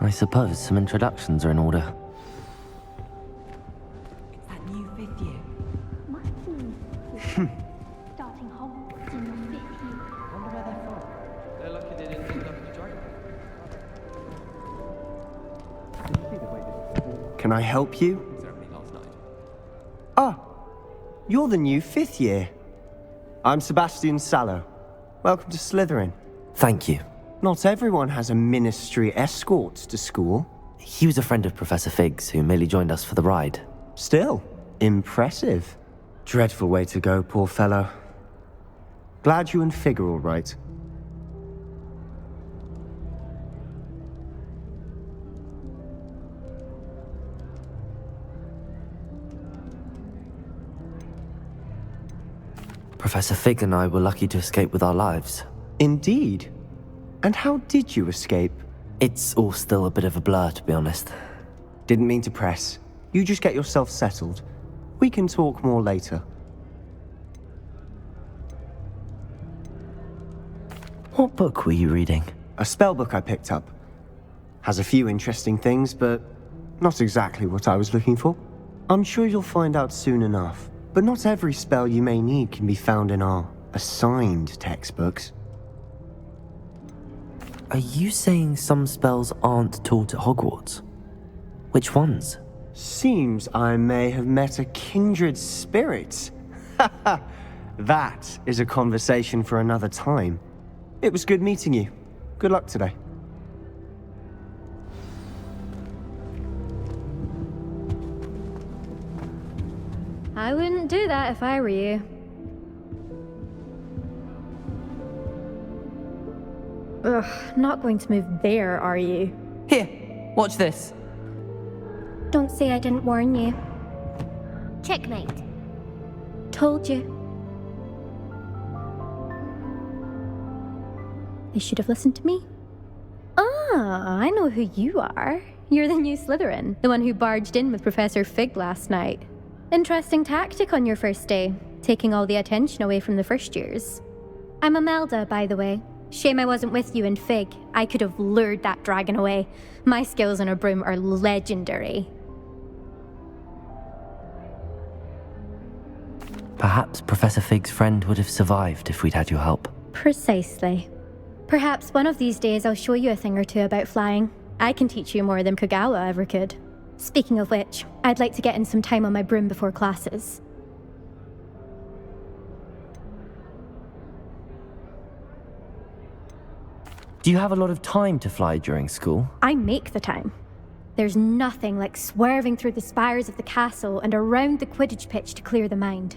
I suppose some introductions are in order. It's that new 5th year. Must be. Starting Hogwarts in your 5th year. Wonder where they're from. They're lucky they didn't end up with the dragon. Can I help you? Ceremony last night. Ah, you're the new 5th year. I'm Sebastian Sallow. Welcome to Slytherin. Thank you. Not everyone has a ministry escort to school. He was a friend of Professor Fig's who merely joined us for the ride. Still, impressive. Dreadful way to go, poor fellow. Glad you and Fig are all right. Professor Fig and I were lucky to escape with our lives. Indeed. And how did you escape? It's all still a bit of a blur, to be honest. Didn't mean to press. You just get yourself settled. We can talk more later. What book were you reading? A spell book I picked up. Has a few interesting things, but not exactly what I was looking for. I'm sure you'll find out soon enough. But not every spell you may need can be found in our assigned textbooks. Are you saying some spells aren't taught at Hogwarts? Which ones? Seems I may have met a kindred spirit. That is a conversation for another time. It was good meeting you. Good luck today. I wouldn't do that if I were you. Ugh, not going to move there, are you? Here, watch this. Don't say I didn't warn you. Checkmate. Told you. They should have listened to me. Ah, I know who you are. You're the new Slytherin, the one who barged in with Professor Fig last night. Interesting tactic on your first day, taking all the attention away from the first years. I'm Imelda, by the way. Shame I wasn't with you in Fig. I could have lured that dragon away. My skills on a broom are legendary. Perhaps Professor Fig's friend would have survived if we'd had your help. Precisely. Perhaps one of these days I'll show you a thing or two about flying. I can teach you more than Kogawa ever could. Speaking of which, I'd like to get in some time on my broom before classes. Do you have a lot of time to fly during school? I make the time. There's nothing like swerving through the spires of the castle and around the Quidditch pitch to clear the mind.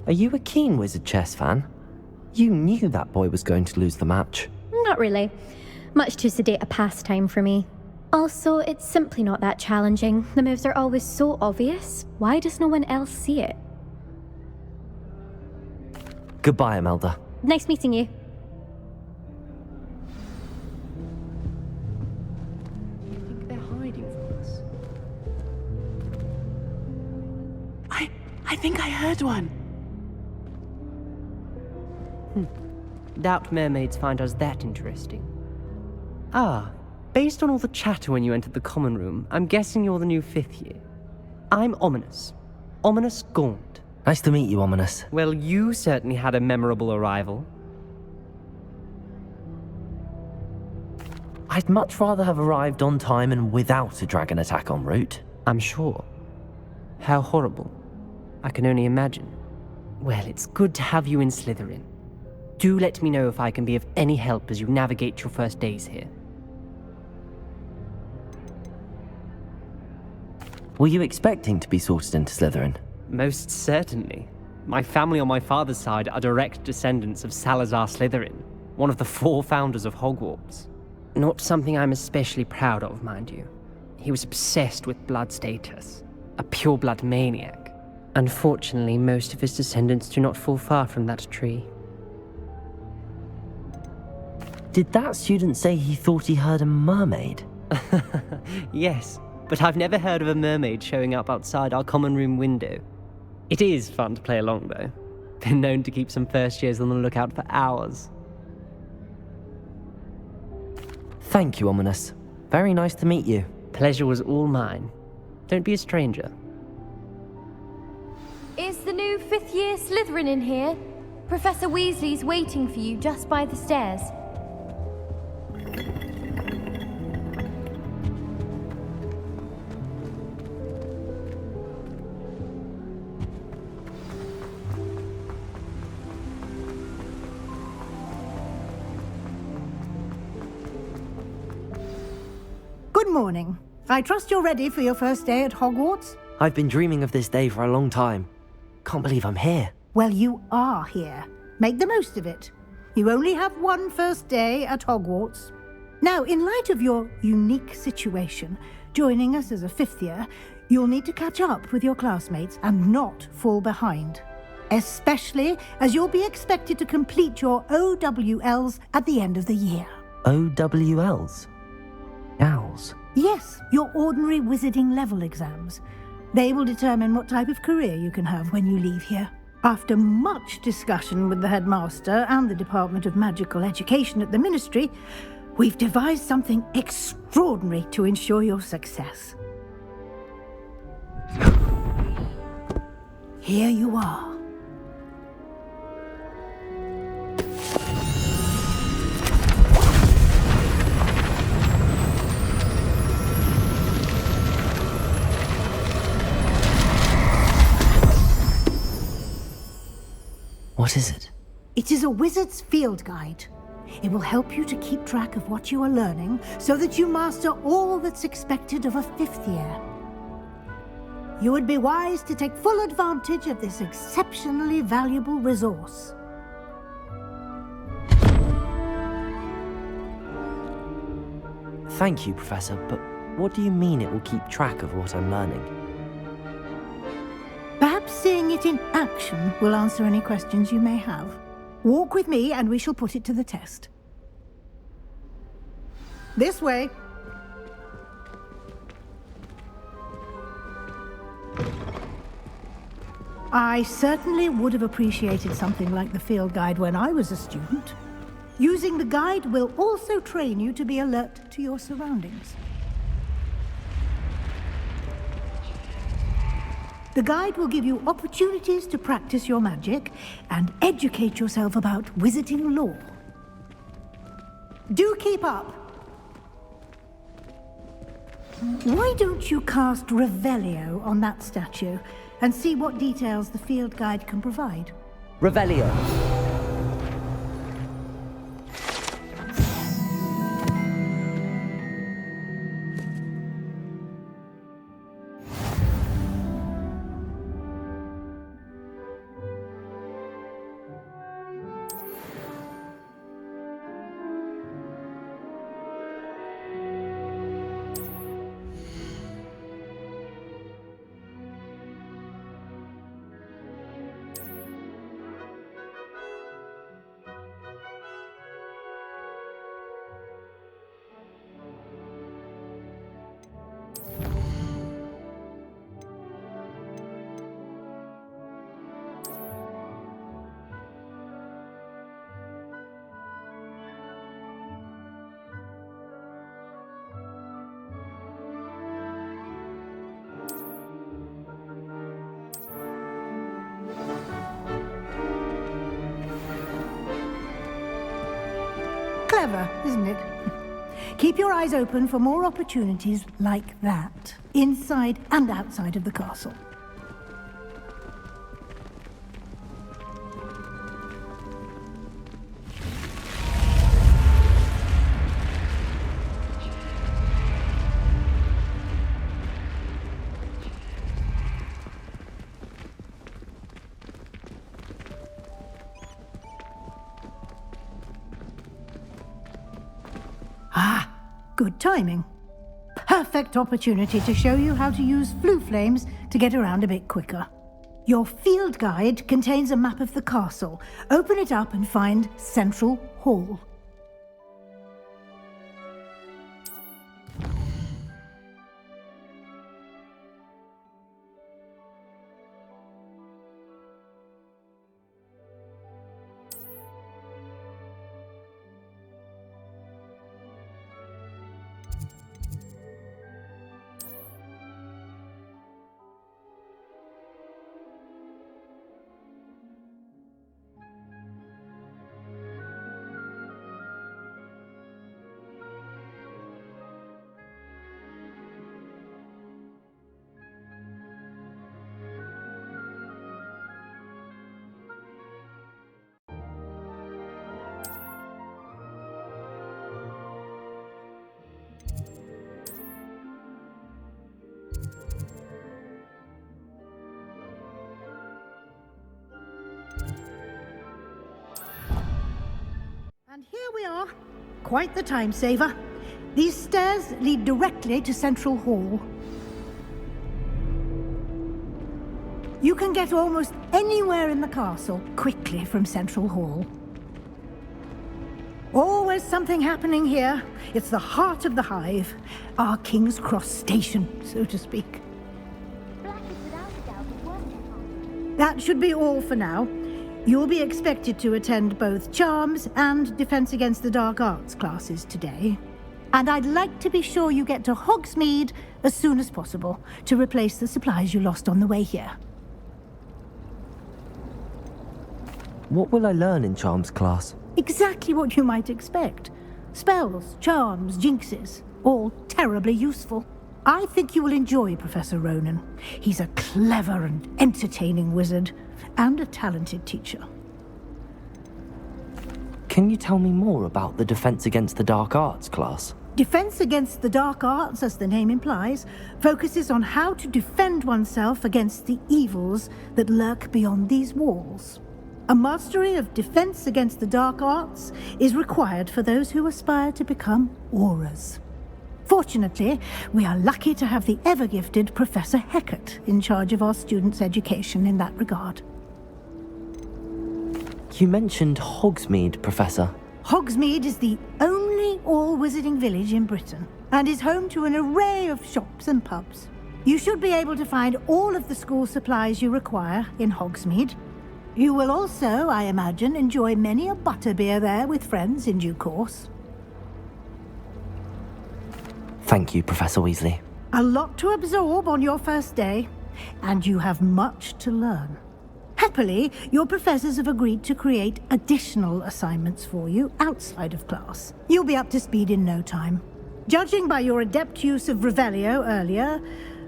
Are you a keen Wizard chess fan? You knew that boy was going to lose the match. Not really. Much too sedate a pastime for me. Also, it's simply not that challenging. The moves are always so obvious. Why does no one else see it? Goodbye, Imelda. Nice meeting you. You think they're hiding from us? I think I heard one. Doubt mermaids find us that interesting. Ah, based on all the chatter when you entered the common room, I'm guessing you're the new 5th year. I'm Ominous. Ominous Gaunt. Nice to meet you, Ominous. Well, you certainly had a memorable arrival. I'd much rather have arrived on time and without a dragon attack en route. I'm sure. How horrible. I can only imagine. Well, it's good to have you in Slytherin. Do let me know if I can be of any help as you navigate your first days here. Were you expecting to be sorted into Slytherin? Most certainly. My family on my father's side are direct descendants of Salazar Slytherin, one of the 4 founders of Hogwarts. Not something I'm especially proud of, mind you. He was obsessed with blood status, a pure-blood maniac. Unfortunately, most of his descendants do not fall far from that tree. Did that student say he thought he heard a mermaid? Yes, but I've never heard of a mermaid showing up outside our common room window. It is fun to play along, though. Been known to keep some first years on the lookout for hours. Thank you, Ominous. Very nice to meet you. Pleasure was all mine. Don't be a stranger. Is the new fifth year Slytherin in here? Professor Weasley's waiting for you just by the stairs. Good morning. I trust you're ready for your first day at Hogwarts? I've been dreaming of this day for a long time. Can't believe I'm here. Well, you are here. Make the most of it. You only have one first day at Hogwarts. Now, in light of your unique situation, joining us as a fifth year, you'll need to catch up with your classmates and not fall behind. Especially as you'll be expected to complete your OWLs at the end of the year. OWLs? Owls? Yes, your ordinary wizarding level exams. They will determine what type of career you can have when you leave here. After much discussion with the headmaster and the Department of Magical Education at the Ministry, we've devised something extraordinary to ensure your success. Here you are. What is it? It is a wizard's field guide. It will help you to keep track of what you are learning so that you master all that's expected of a fifth year. You would be wise to take full advantage of this exceptionally valuable resource. Thank you, Professor, but what do you mean it will keep track of what I'm learning? Perhaps seeing it in action will answer any questions you may have. Walk with me and we shall put it to the test. This way. I certainly would have appreciated something like the field guide when I was a student. Using the guide will also train you to be alert to your surroundings. The guide will give you opportunities to practice your magic and educate yourself about wizarding lore. Do keep up! Why don't you cast Revelio on that statue and see what details the field guide can provide? Revelio! Clever, isn't it? Keep your eyes open for more opportunities like that, inside and outside of the castle. Good timing. Perfect opportunity to show you how to use flue flames to get around a bit quicker. Your field guide contains a map of the castle. Open it up and find Central Hall. we are. Quite the time saver. These stairs lead directly to Central Hall. You can get almost anywhere in the castle quickly from Central Hall. Always something happening here. It's the heart of the hive. Our King's Cross station, so to speak. That should be all for now. You'll be expected to attend both Charms and Defense Against the Dark Arts classes today. And I'd like to be sure you get to Hogsmeade as soon as possible to replace the supplies you lost on the way here. What will I learn in Charms class? Exactly what you might expect. Spells, charms, jinxes, all terribly useful. I think you will enjoy Professor Ronan. He's a clever and entertaining wizard, and a talented teacher. Can you tell me more about the Defense Against the Dark Arts class? Defense Against the Dark Arts, as the name implies, focuses on how to defend oneself against the evils that lurk beyond these walls. A mastery of Defense Against the Dark Arts is required for those who aspire to become auras. Fortunately, we are lucky to have the ever-gifted Professor Hecat in charge of our students' education in that regard. You mentioned Hogsmeade, Professor. Hogsmeade is the only all-wizarding village in Britain and is home to an array of shops and pubs. You should be able to find all of the school supplies you require in Hogsmeade. You will also, I imagine, enjoy many a butterbeer there with friends in due course. Thank you, Professor Weasley. A lot to absorb on your first day, and you have much to learn. Happily, your professors have agreed to create additional assignments for you outside of class. You'll be up to speed in no time. Judging by your adept use of Revelio earlier,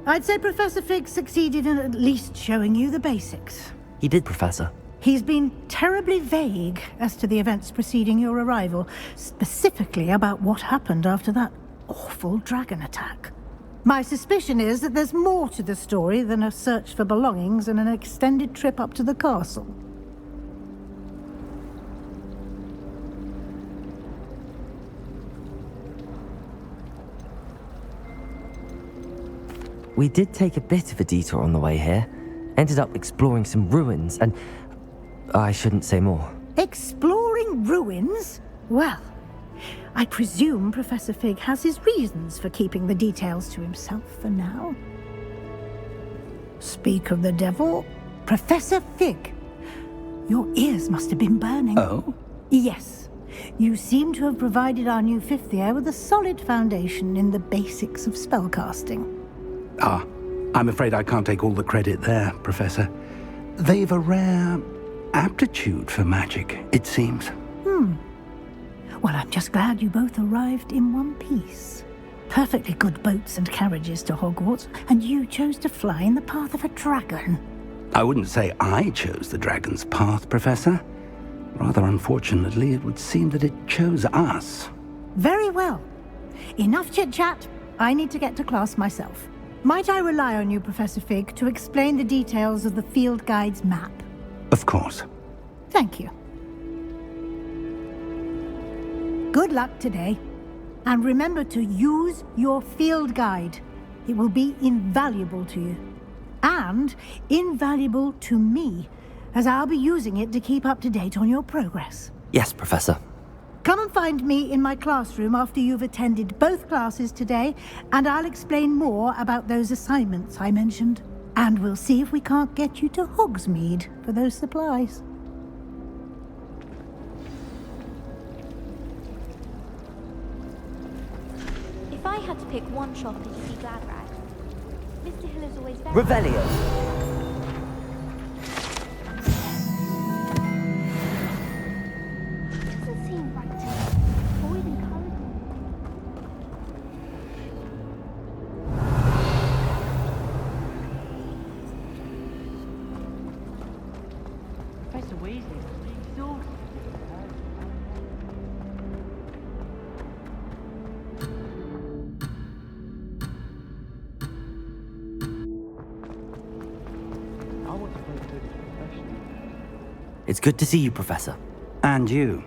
I'd say Professor Fig succeeded in at least showing you the basics. He did, Professor. He's been terribly vague as to the events preceding your arrival, specifically about what happened after that awful dragon attack. My suspicion is that there's more to the story than a search for belongings and an extended trip up to the castle. We did take a bit of a detour on the way here. Ended up exploring some ruins and... I shouldn't say more. Exploring ruins? Well, I presume Professor Fig has his reasons for keeping the details to himself for now. Speak of the devil, Professor Fig. Your ears must have been burning. Oh? Yes. You seem to have provided our new fifth year with a solid foundation in the basics of spellcasting. Ah, I'm afraid I can't take all the credit there, Professor. They've a rare aptitude for magic, it seems. Well, I'm just glad you both arrived in one piece. Perfectly good boats and carriages to Hogwarts, and you chose to fly in the path of a dragon. I wouldn't say I chose the dragon's path, Professor. Rather unfortunately, it would seem that it chose us. Very well. Enough chit-chat. I need to get to class myself. Might I rely on you, Professor Fig, to explain the details of the field guide's map? Of course. Thank you. Good luck today. And remember to use your field guide. It will be invaluable to you. And invaluable to me, as I'll be using it to keep up to date on your progress. Yes, Professor. Come and find me in my classroom after you've attended both classes today, and I'll explain more about those assignments I mentioned. And we'll see if we can't get you to Hogsmeade for those supplies. If I had to pick one shop in Sea Gladrag, Mr. Hill is always very... Revelio. Doesn't seem right to me. Avoid encouragement. Professor Weasley, exhausted. It's good to see you, Professor. And you.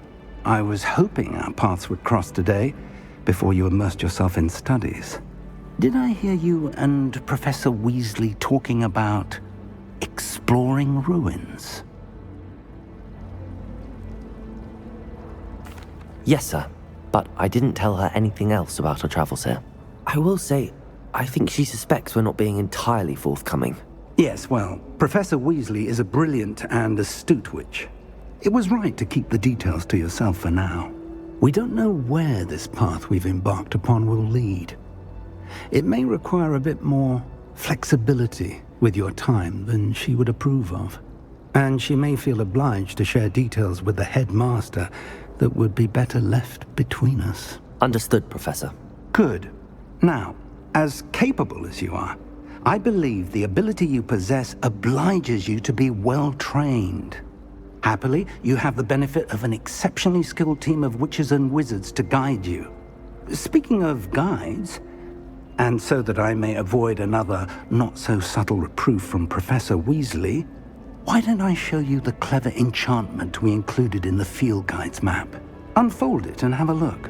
I was hoping our paths would cross today before you immersed yourself in studies. Did I hear you and Professor Weasley talking about exploring ruins? Yes, sir. But I didn't tell her anything else about our travels here. I will say, I think she suspects we're not being entirely forthcoming. Yes, well, Professor Weasley is a brilliant and astute witch. It was right to keep the details to yourself for now. We don't know where this path we've embarked upon will lead. It may require a bit more flexibility with your time than she would approve of. And she may feel obliged to share details with the headmaster that would be better left between us. Understood, Professor. Good. Now, as capable as you are, I believe the ability you possess obliges you to be well-trained. Happily, you have the benefit of an exceptionally skilled team of witches and wizards to guide you. Speaking of guides, and so that I may avoid another not-so-subtle reproof from Professor Weasley, why don't I show you the clever enchantment we included in the field guide's map? Unfold it and have a look.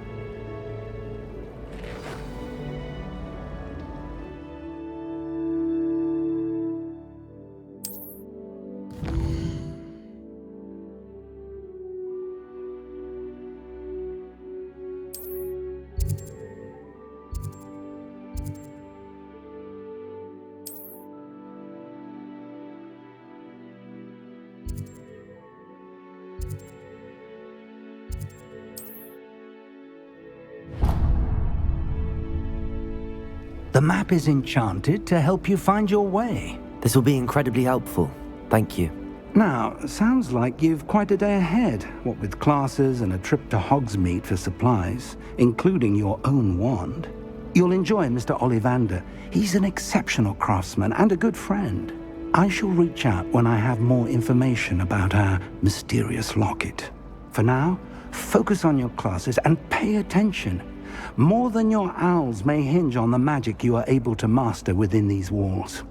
The map is enchanted to help you find your way. This will be incredibly helpful. Thank you. Now, sounds like you've quite a day ahead, what with classes and a trip to Hogsmeade for supplies, including your own wand. You'll enjoy Mr. Ollivander. He's an exceptional craftsman and a good friend. I shall reach out when I have more information about our mysterious locket. For now, focus on your classes and pay attention. More than your owls may hinge on the magic you are able to master within these walls.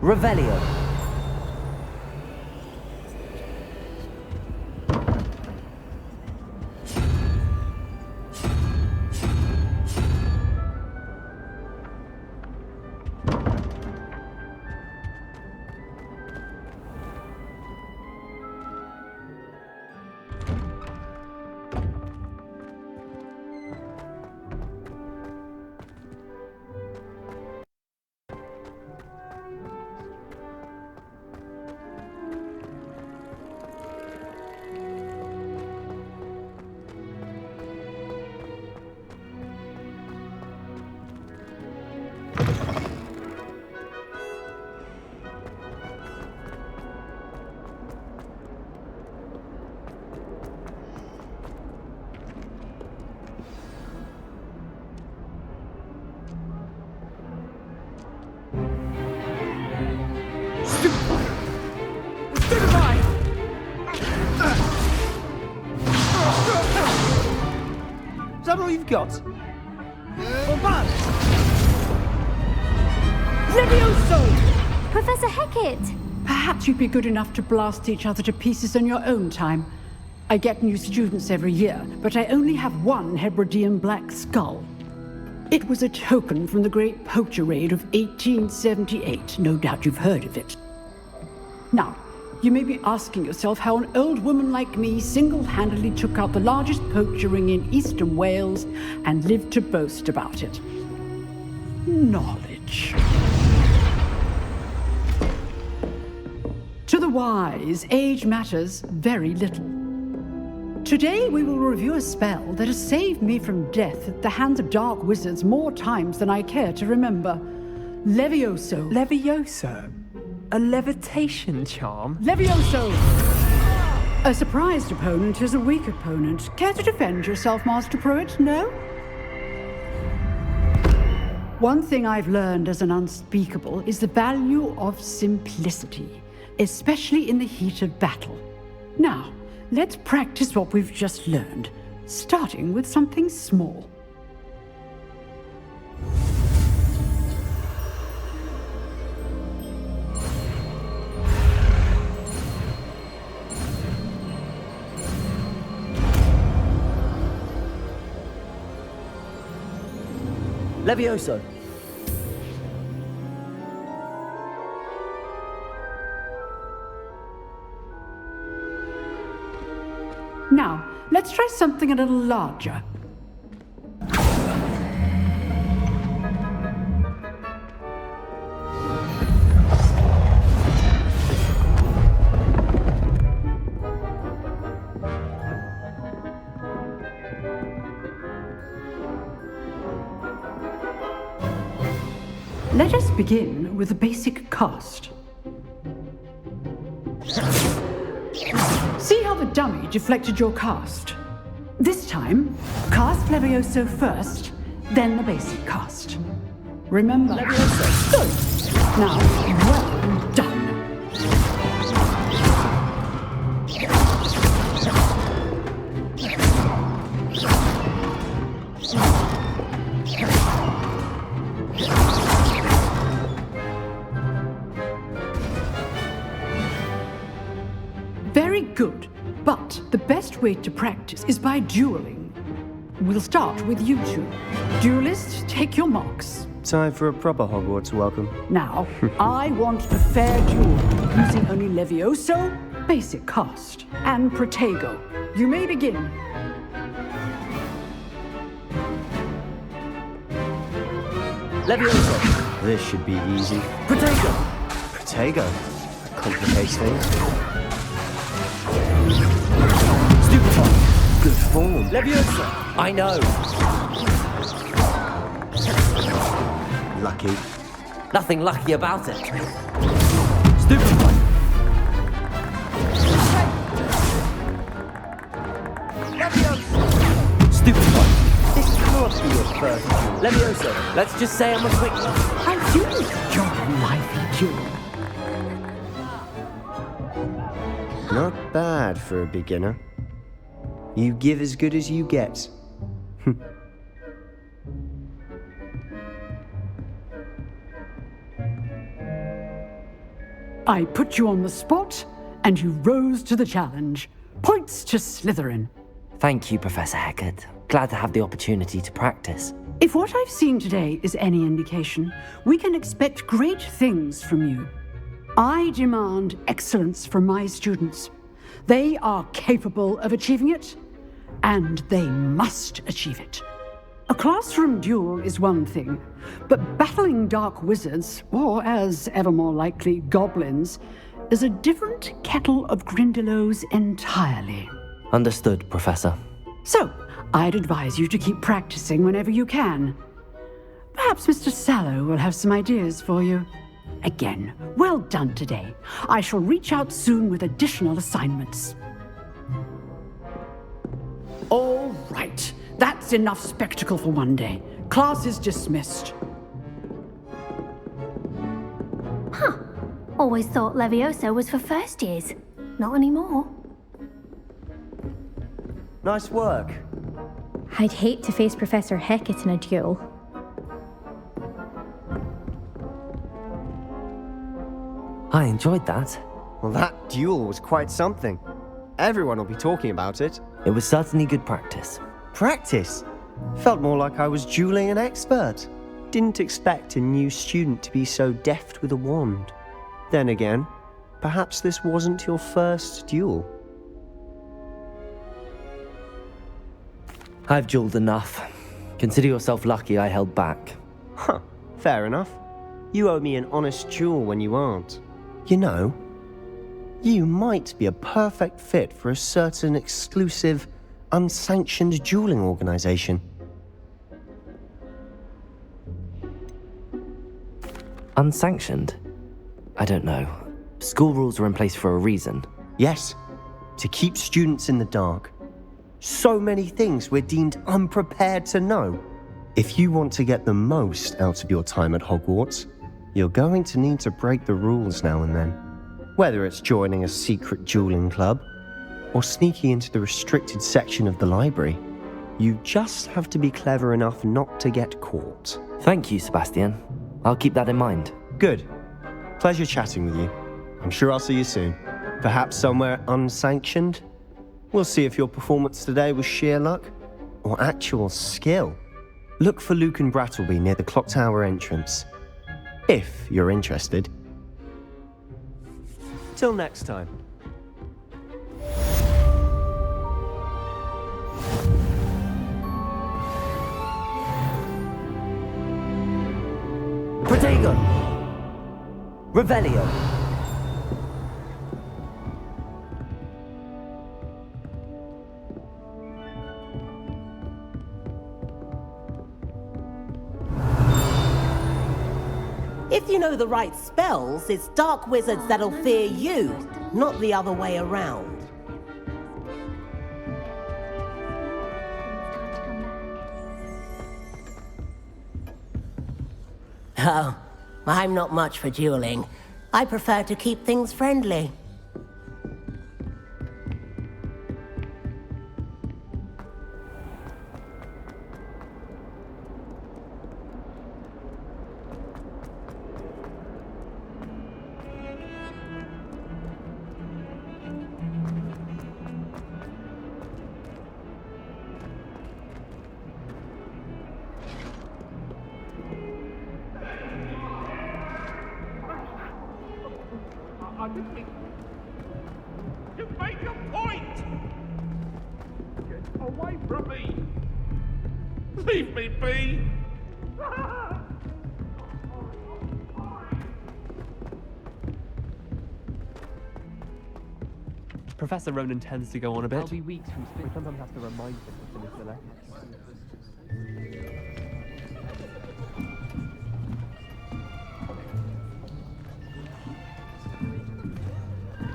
Revelio. Is that all you've got? Or bad? Levioso! Professor Hecat! Perhaps you'd be good enough to blast each other to pieces on your own time. I get new students every year, but I only have one Hebridean black skull. It was a token from the Great Poacher Raid of 1878. No doubt you've heard of it. Now, you may be asking yourself how an old woman like me single-handedly took out the largest poacher ring in eastern Wales and lived to boast about it. Knowledge. To the wise, age matters very little. Today we will review a spell that has saved me from death at the hands of dark wizards more times than I care to remember. Levioso. Levioso? A levitation charm? Levioso! A surprised opponent is a weak opponent. Care to defend yourself, Master Pruitt? No? One thing I've learned as an unspeakable is the value of simplicity, especially in the heat of battle. Now, let's practice what we've just learned, starting with something small. Levioso! Now, let's try something a little larger. Let us begin with the basic cast. See how the dummy deflected your cast? This time, cast Levioso first, then the basic cast. Remember? Levioso. Good. Now, well done. Very good, but the best way to practice is by dueling. We'll start with you two. Duelists, take your marks. Time for a proper Hogwarts welcome. Now, I want a fair duel, using only Levioso, basic cast, and Protego. You may begin. Levioso! This should be easy. Protego! Protego? That complicates things. Stupefy! Good form. Leviosa! I know! Lucky. Nothing lucky about it. Stupefy! Leviosa! Stupefy! This can't be your first duel. Leviosa! Let's just say I'm a quick... I do enjoy a lively duel. Not bad for a beginner. You give as good as you get. I put you on the spot, and you rose to the challenge. Points to Slytherin. Thank you, Professor Hecat. Glad to have the opportunity to practice. If what I've seen today is any indication, we can expect great things from you. I demand excellence from my students. They are capable of achieving it, and they must achieve it. A classroom duel is one thing, but battling dark wizards, or as ever more likely, goblins, is a different kettle of Grindylows entirely. Understood, Professor. So, I'd advise you to keep practicing whenever you can. Perhaps Mr. Sallow will have some ideas for you. Again, well done today. I shall reach out soon with additional assignments. All right. That's enough spectacle for one day. Class is dismissed. Huh. Always thought Levioso was for first years. Not anymore. Nice work. I'd hate to face Professor Hecat in a duel. I enjoyed that. Well, that duel was quite something. Everyone will be talking about it. It was certainly good practice. Practice? Felt more like I was dueling an expert. Didn't expect a new student to be so deft with a wand. Then again, perhaps this wasn't your first duel. I've dueled enough. Consider yourself lucky I held back. Huh, fair enough. You owe me an honest duel when you aren't. You know, you might be a perfect fit for a certain exclusive, unsanctioned dueling organization. Unsanctioned? I don't know. School rules are in place for a reason. Yes, to keep students in the dark. So many things we're deemed unprepared to know. If you want to get the most out of your time at Hogwarts, you're going to need to break the rules now and then. Whether it's joining a secret dueling club, or sneaking into the restricted section of the library, you just have to be clever enough not to get caught. Thank you, Sebastian. I'll keep that in mind. Good. Pleasure chatting with you. I'm sure I'll see you soon. Perhaps somewhere unsanctioned? We'll see if your performance today was sheer luck or actual skill. Look for Luke and Brattleby near the clock tower entrance, if you're interested. Till next time. Protego! Revelio! If you know the right spells, it's dark wizards that'll fear you, not the other way around. Oh, I'm not much for dueling. I prefer to keep things friendly. You make a point! Get away from me! Leave me be! Professor Ronan tends to go on a bit. There'll be weeks We sometimes have to remind him to finish the lesson.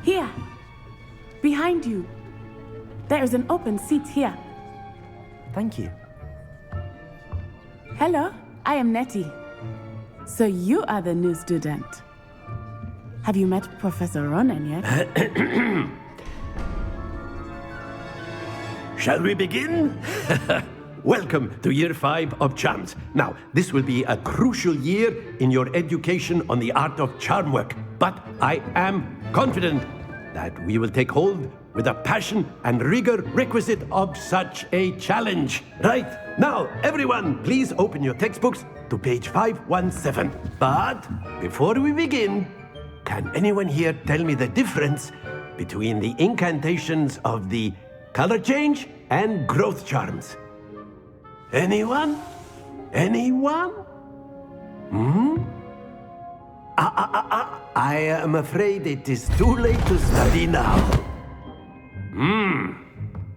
Here! Behind you! There is an open seat here. Thank you. Hello, I am Nettie. So you are the new student. Have you met Professor Ronan yet? Shall we begin? Welcome to Year 5 of Charms. Now, this will be a crucial year in your education on the art of charm work, but I am confident that we will take hold with the passion and rigor requisite of such a challenge. Right, now, everyone, please open your textbooks to page 517. But before we begin, can anyone here tell me the difference between the incantations of the color change and growth charms? Anyone? Anyone? I am afraid it is too late to study now.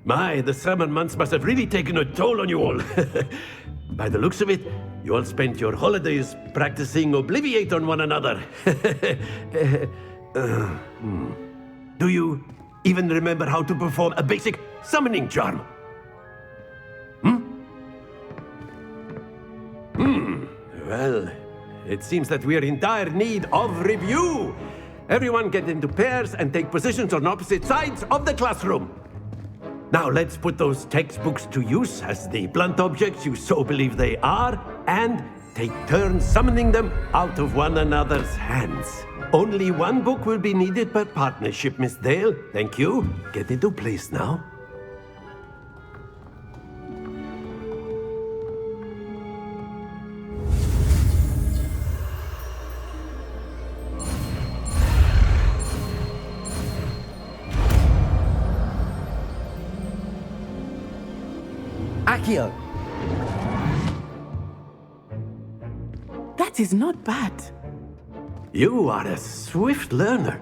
My, the summer months must have really taken a toll on you all. By the looks of it, you all spent your holidays practicing Obliviate on one another. Do you even remember how to perform a basic summoning charm? Well, it seems that we are in dire need of review. Everyone get into pairs and take positions on opposite sides of the classroom. Now let's put those textbooks to use as the blunt objects you so believe they are, and take turns summoning them out of one another's hands. Only one book will be needed per partnership, Miss Dale. Thank you. Get into place now. Accio! That is not bad. You are a swift learner.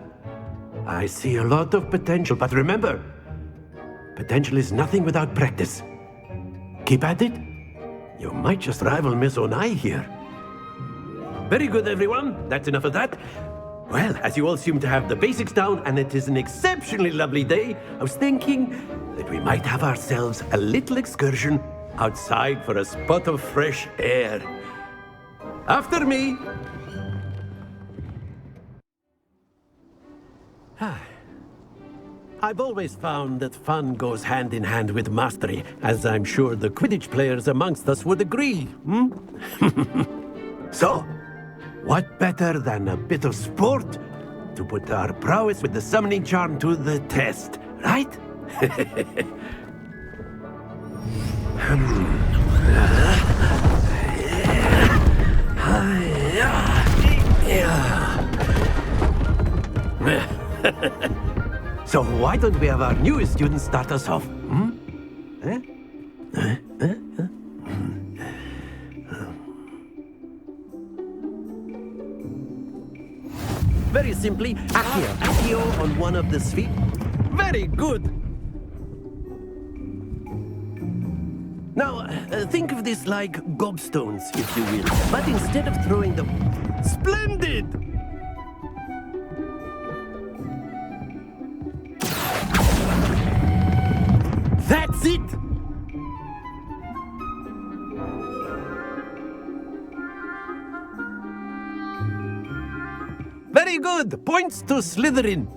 I see a lot of potential, but remember, potential is nothing without practice. Keep at it. You might just rival Miss Onai here. Very good, everyone. That's enough of that. Well, as you all seem to have the basics down and it is an exceptionally lovely day, I was thinking that we might have ourselves a little excursion outside for a spot of fresh air. After me! I've always found that fun goes hand in hand with mastery, as I'm sure the Quidditch players amongst us would agree, So, what better than a bit of sport to put our prowess with the summoning charm to the test, right? So why don't we have our newest student start us off? Very simply, Accio on one of the feet. Very good! Now, think of this like gobstones, if you will. But instead of throwing them... Splendid! That's it! Very good! Points to Slytherin.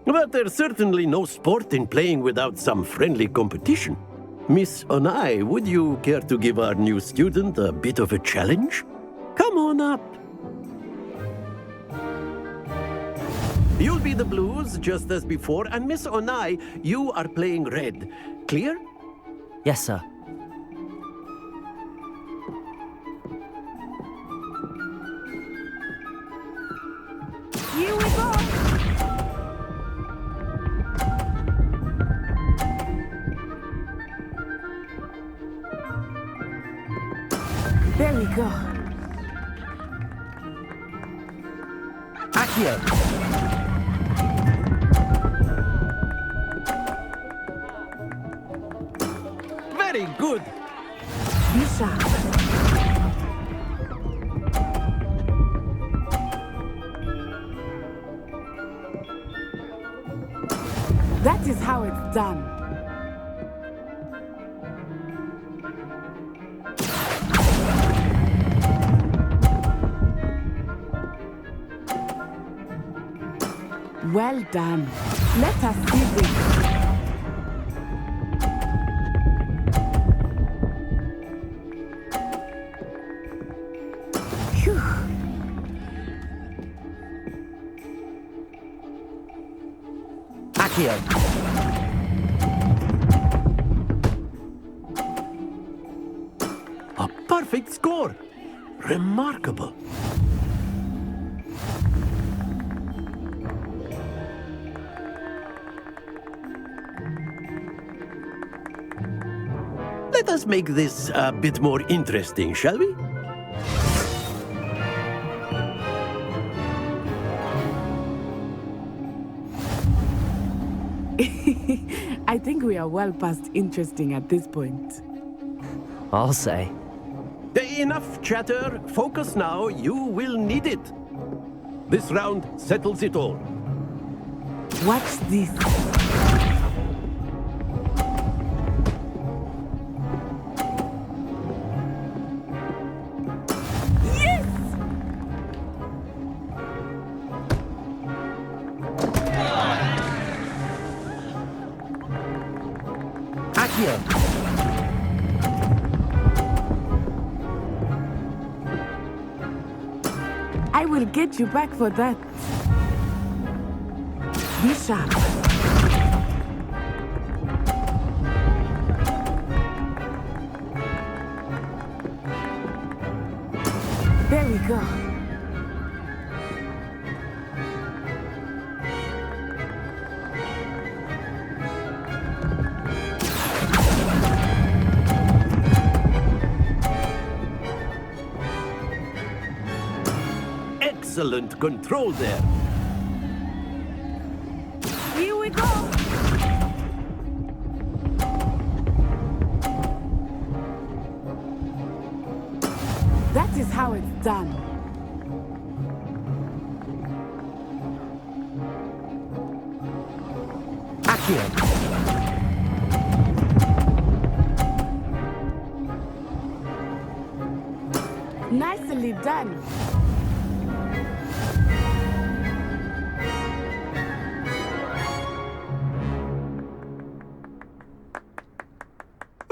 But there's certainly no sport in playing without some friendly competition. Miss Onai, would you care to give our new student a bit of a challenge? Come on up. You'll be the blues, just as before, and Miss Onai, you are playing red. Clear? Yes, sir. Here we go! There we go. Accio! Very good! Lisa. That is how it's done. Well done. Let us see this. Phew. Accio! A perfect score! Remarkable! Let us make this a bit more interesting, shall we? I think we are well past interesting at this point. I'll say. Enough chatter. Focus now. You will need it. This round settles it all. Watch this. Yes! Accio! I will get you back for that. Be sharp. There we go. Excellent control there. Here we go. That is how it's done. Accio. Nicely done.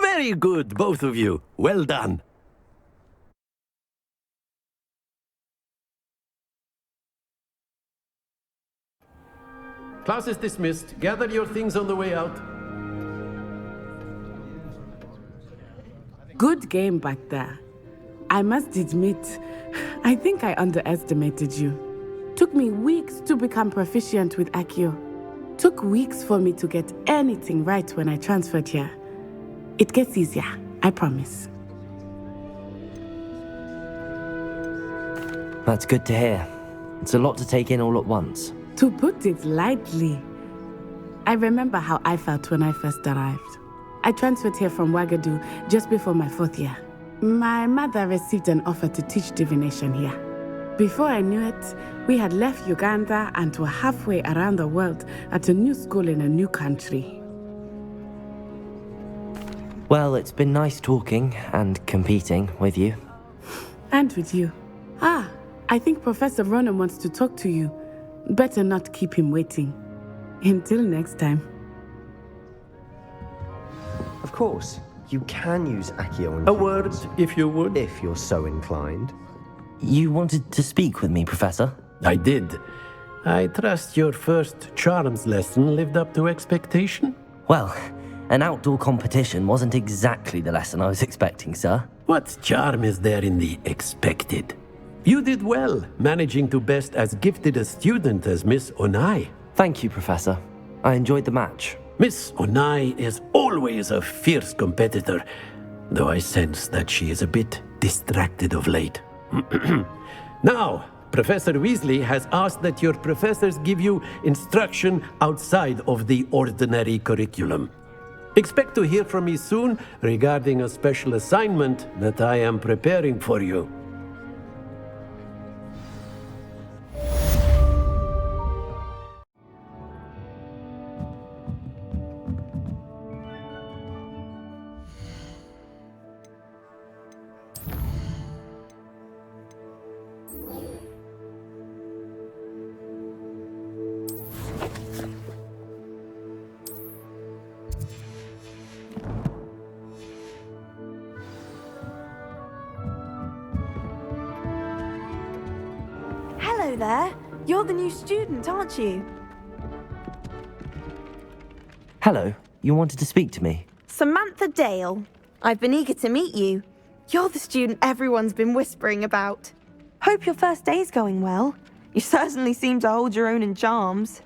Very good, both of you. Well done. Class is dismissed. Gather your things on the way out. Good game back there. I must admit, I think I underestimated you. Took me weeks to become proficient with Accio. Took weeks for me to get anything right when I transferred here. It gets easier, I promise. That's good to hear. It's a lot to take in all at once. To put it lightly, I remember how I felt when I first arrived. I transferred here from Ouagadougou just before my 4th year. My mother received an offer to teach divination here. Before I knew it, we had left Uganda and were halfway around the world at a new school in a new country. Well, it's been nice talking and competing with you. And with you. Ah, I think Professor Ronan wants to talk to you. Better not keep him waiting. Until next time. Of course, you can use Accio on A word, if you would. if you're so inclined. You wanted to speak with me, Professor? I did. I trust your first charms lesson lived up to expectation? Well, an outdoor competition wasn't exactly the lesson I was expecting, sir. What charm is there in the expected? You did well, managing to best as gifted a student as Miss Onai. Thank you, Professor. I enjoyed the match. Miss Onai is always a fierce competitor, though I sense that she is a bit distracted of late. Now, Professor Weasley has asked that your professors give you instruction outside of the ordinary curriculum. Expect to hear from me soon regarding a special assignment that I am preparing for you. Hello there. You're the new student, aren't you? Hello, you wanted to speak to me? Samantha Dale. I've been eager to meet you. You're the student everyone's been whispering about. Hope your first day's going well. You certainly seem to hold your own in charms.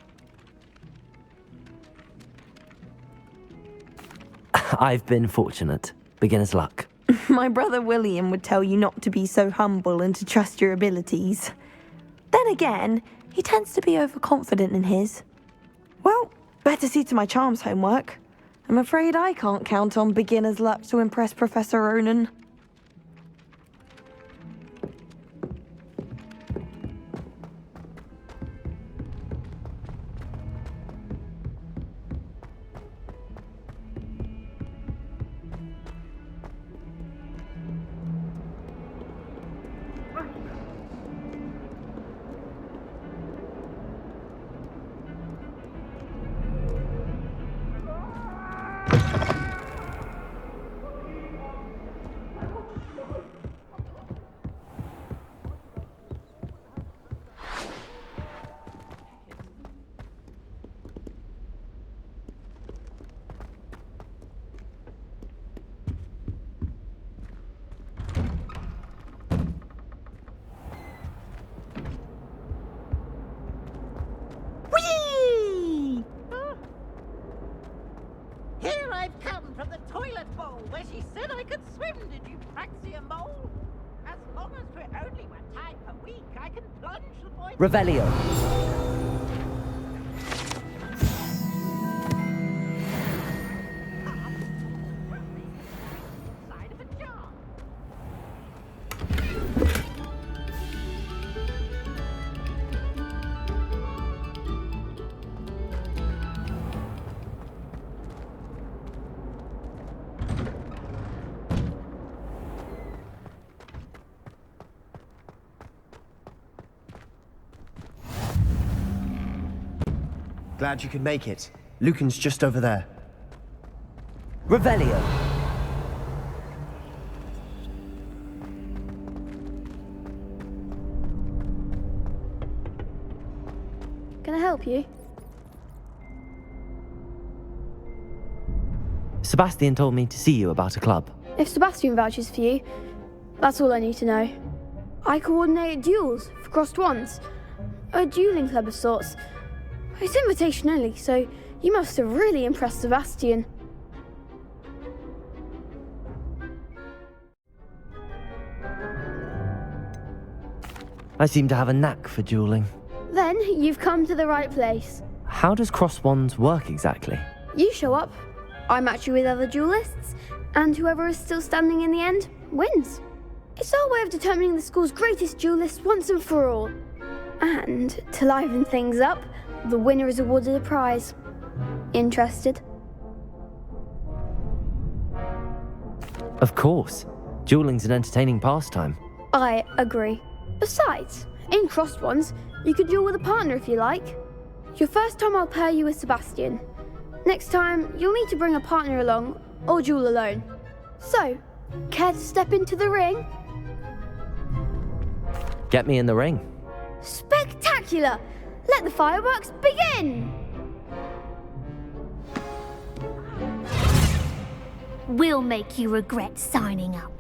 I've been fortunate. Beginner's luck. My brother William would tell you not to be so humble and to trust your abilities. Then again, he tends to be overconfident in his. Well, better see to my charms homework. I'm afraid I can't count on beginner's luck to impress Professor Ronan. Here I've come from the toilet bowl where she said I could swim, did you praxia mole? As long as we're only 1 time per week, I can plunge the boy... Revelio. Side of a jar. Glad you could make it. Lucan's just over there. Revelio. Can I help you? Sebastian told me to see you about a club. If Sebastian vouches for you, that's all I need to know. I coordinate duels for crossed wands. A dueling club of sorts. It's invitation only, so you must have really impressed Sebastian. I seem to have a knack for dueling. Then you've come to the right place. How does cross wands work exactly? You show up, I match you with other duelists, and whoever is still standing in the end wins. It's our way of determining the school's greatest duelist once and for all. And to liven things up, the winner is awarded a prize. Interested? Of course. Dueling's an entertaining pastime. I agree. Besides, in crossed ones, you could duel with a partner if you like. Your first time I'll pair you with Sebastian. Next time, you'll need to bring a partner along, or duel alone. So, care to step into the ring? Get me in the ring. Spectacular! Let the fireworks begin! We'll make you regret signing up.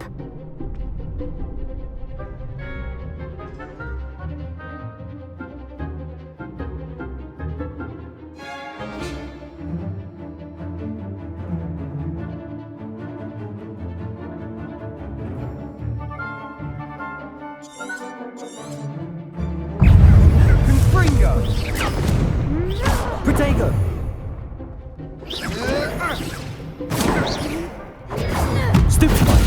Protego! Stupefy!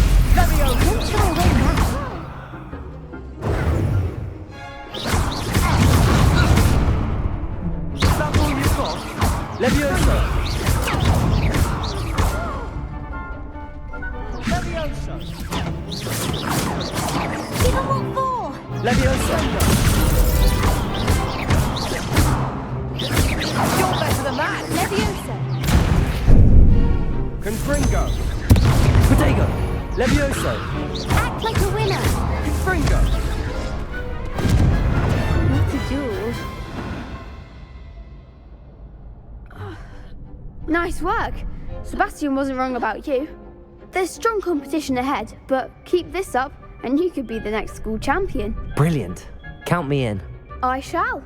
Is that all you've got? Leviosa! Leviosa! Give them what for! Leviosa! You're better than that! Leviosa! Confringo! Protego! Leviosa! Act like a winner! Confringo! What a duel. Nice work. Sebastian wasn't wrong about you. There's strong competition ahead, but keep this up and you could be the next school champion. Brilliant. Count me in. I shall.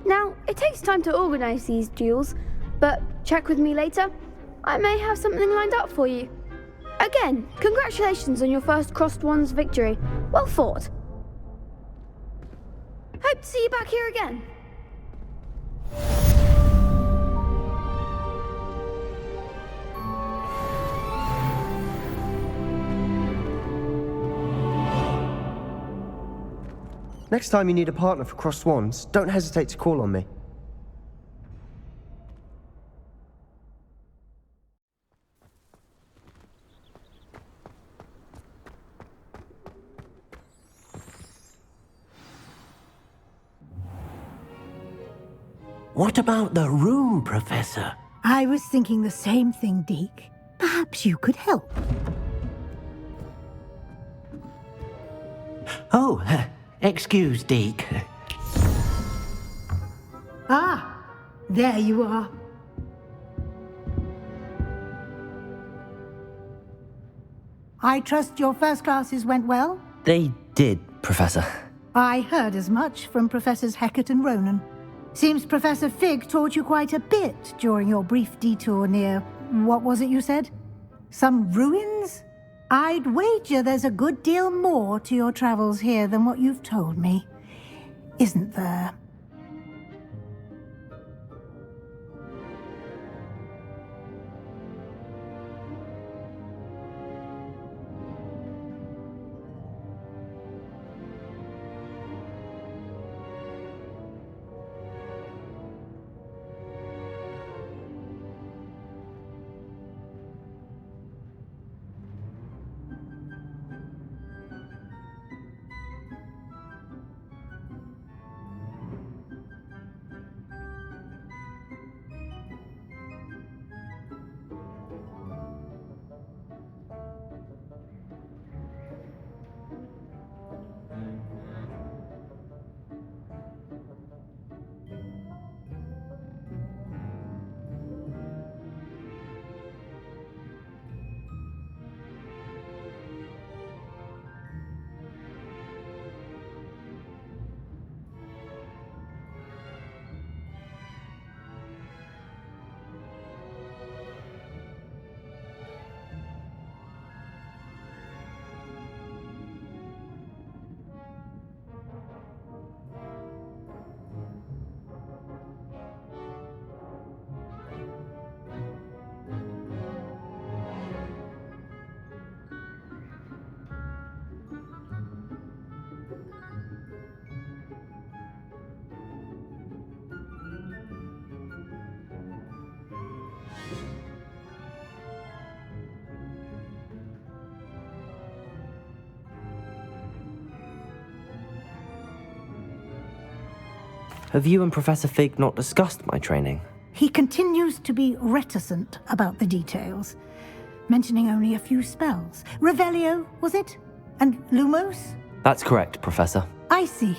Now, it takes time to organise these duels, but check with me later. I may have something lined up for you. Again, congratulations on your first crossed wands victory. Well fought. Hope to see you back here again. Next time you need a partner for crossed wands, don't hesitate to call on me. What about the room, Professor? I was thinking the same thing, Deke. Perhaps you could help. Oh, excuse, Deke. Ah, there you are. I trust your first classes went well? They did, Professor. I heard as much from Professors Hecat and Ronan. Seems Professor Fig taught you quite a bit during your brief detour near... what was it you said? Some ruins? I'd wager there's a good deal more to your travels here than what you've told me. Isn't there? Have you and Professor Fig not discussed my training? He continues to be reticent about the details, mentioning only a few spells. Revelio, was it? And Lumos? That's correct, Professor. I see.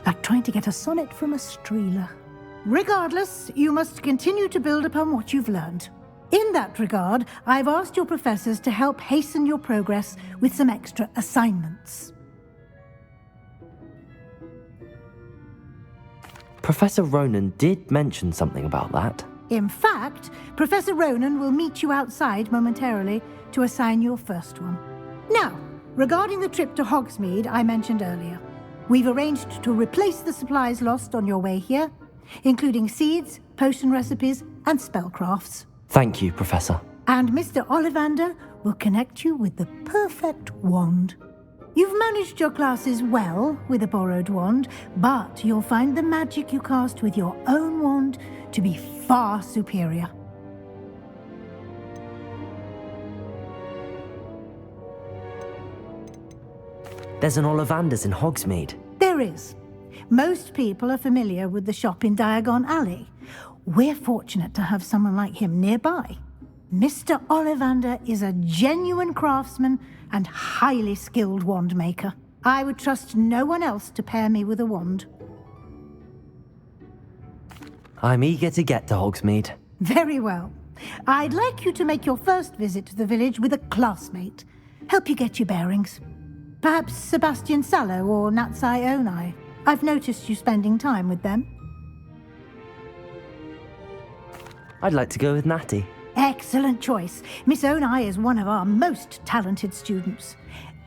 Like trying to get a sonnet from a streeler. Regardless, you must continue to build upon what you've learned. In that regard, I've asked your professors to help hasten your progress with some extra assignments. Professor Ronan did mention something about that. In fact, Professor Ronan will meet you outside momentarily to assign your first one. Now, regarding the trip to Hogsmeade I mentioned earlier, we've arranged to replace the supplies lost on your way here, including seeds, potion recipes, and spellcrafts. Thank you, Professor. And Mr. Ollivander will connect you with the perfect wand. You've managed your classes well with a borrowed wand, but you'll find the magic you cast with your own wand to be far superior. There's an Ollivander's in Hogsmeade. There is. Most people are familiar with the shop in Diagon Alley. We're fortunate to have someone like him nearby. Mr. Ollivander is a genuine craftsman and highly skilled wand maker. I would trust no one else to pair me with a wand. I'm eager to get to Hogsmeade. Very well. I'd like you to make your first visit to the village with a classmate. Help you get your bearings. Perhaps Sebastian Sallow or Natsai Onai. I've noticed you spending time with them. I'd like to go with Natty. Excellent choice. Miss Onai is one of our most talented students.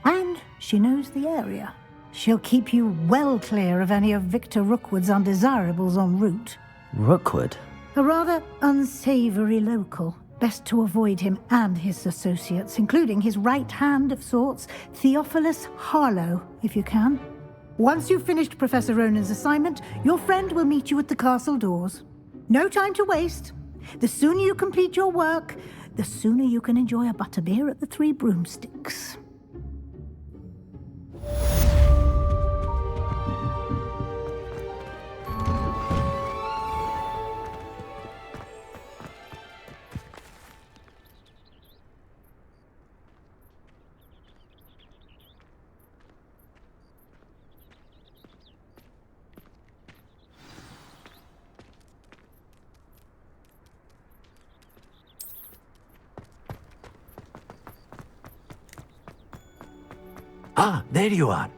And she knows the area. She'll keep you well clear of any of Victor Rookwood's undesirables en route. Rookwood? A rather unsavory local. Best to avoid him and his associates, including his right hand of sorts, Theophilus Harlow, if you can. Once you've finished Professor Ronan's assignment, your friend will meet you at the castle doors. No time to waste. The sooner you complete your work, the sooner you can enjoy a butterbeer at the Three Broomsticks. Ah, there you are.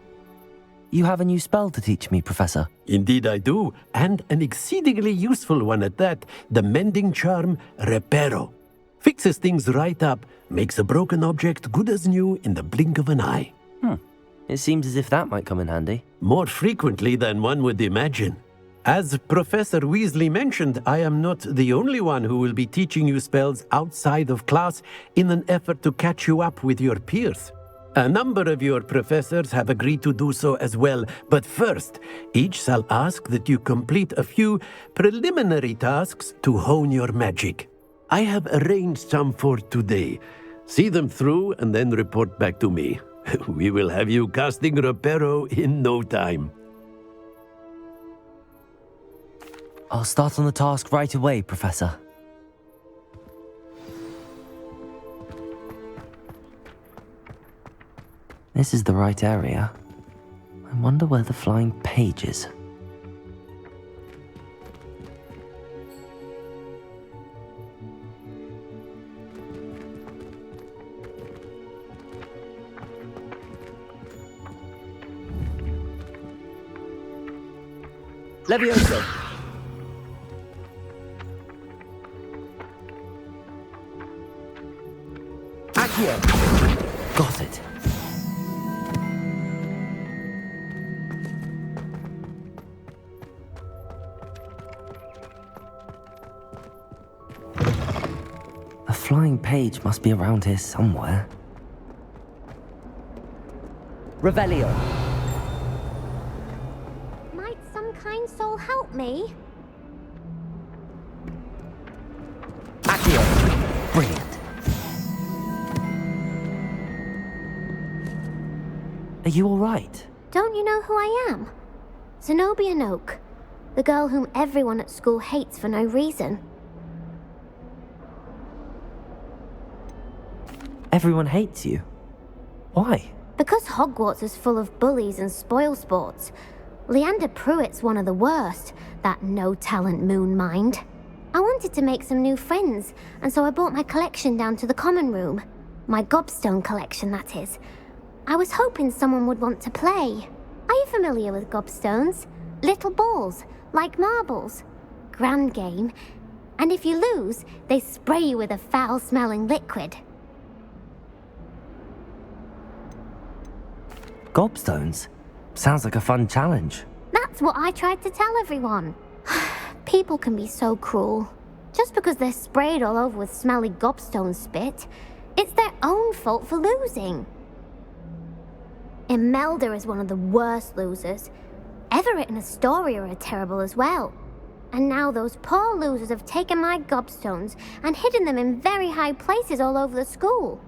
You have a new spell to teach me, Professor. Indeed I do, and an exceedingly useful one at that. The mending charm, Reparo. Fixes things right up, makes a broken object good as new in the blink of an eye. It seems as if that might come in handy. More frequently than one would imagine. As Professor Weasley mentioned, I am not the only one who will be teaching you spells outside of class in an effort to catch you up with your peers. A number of your professors have agreed to do so as well, but first, each shall ask that you complete a few preliminary tasks to hone your magic. I have arranged some for today. See them through and then report back to me. We will have you casting Reparo in no time. I'll start on the task right away, Professor. This is the right area. I wonder where the flying page is. Levioso! Accio! Got it. A flying page must be around here somewhere. Revelio! Might some kind soul help me? Accio! Brilliant. Are you all right? Don't you know who I am? Zenobia Noak. The girl whom everyone at school hates for no reason. Everyone hates you? Why? Because Hogwarts is full of bullies and spoilsports. Leander Pruitt's one of the worst, that no-talent moon mind. I wanted to make some new friends, and so I brought my collection down to the common room. My gobstone collection, that is. I was hoping someone would want to play. Are you familiar with gobstones? Little balls, like marbles. Grand game. And if you lose, they spray you with a foul-smelling liquid. Gobstones? Sounds like a fun challenge. That's what I tried to tell everyone. People can be so cruel. Just because they're sprayed all over with smelly gobstone spit, it's their own fault for losing. Imelda is one of the worst losers. Everett and Astoria are terrible as well. And now those poor losers have taken my gobstones and hidden them in very high places all over the school.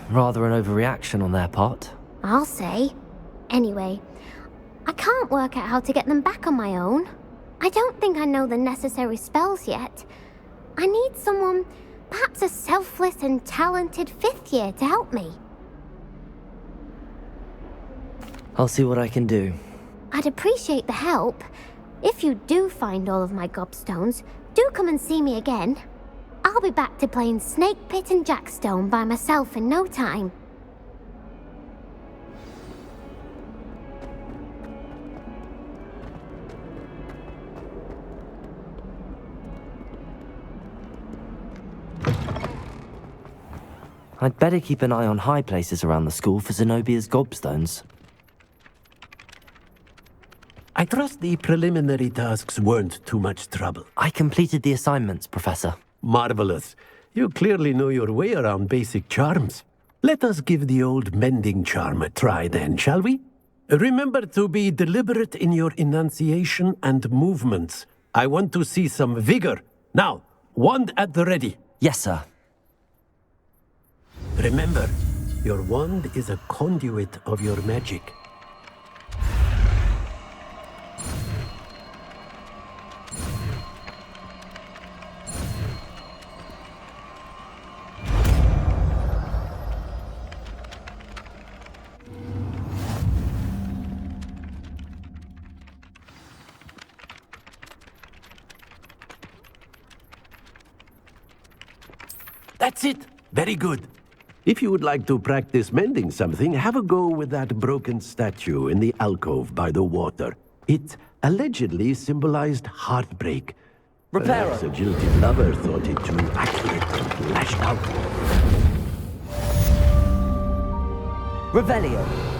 Rather an overreaction on their part. I'll say. Anyway, I can't work out how to get them back on my own. I don't think I know the necessary spells yet. I need someone, perhaps a selfless and talented 5th year to help me. I'll see what I can do. I'd appreciate the help. If you do find all of my gobstones, do come and see me again. I'll be back to playing Snake Pit and Jackstone by myself in no time. I'd better keep an eye on high places around the school for Zenobia's gobstones. I trust the preliminary tasks weren't too much trouble. I completed the assignments, Professor. Marvelous. You clearly know your way around basic charms. Let us give the old mending charm a try then, shall we? Remember to be deliberate in your enunciation and movements. I want to see some vigor. Now, wand at the ready. Yes, sir. Remember, your wand is a conduit of your magic. That's it. Very good. If you would like to practice mending something, have a go with that broken statue in the alcove by the water. It allegedly symbolized heartbreak. Perhaps a jilted lover thought it too accurate and lashed out. Revelio.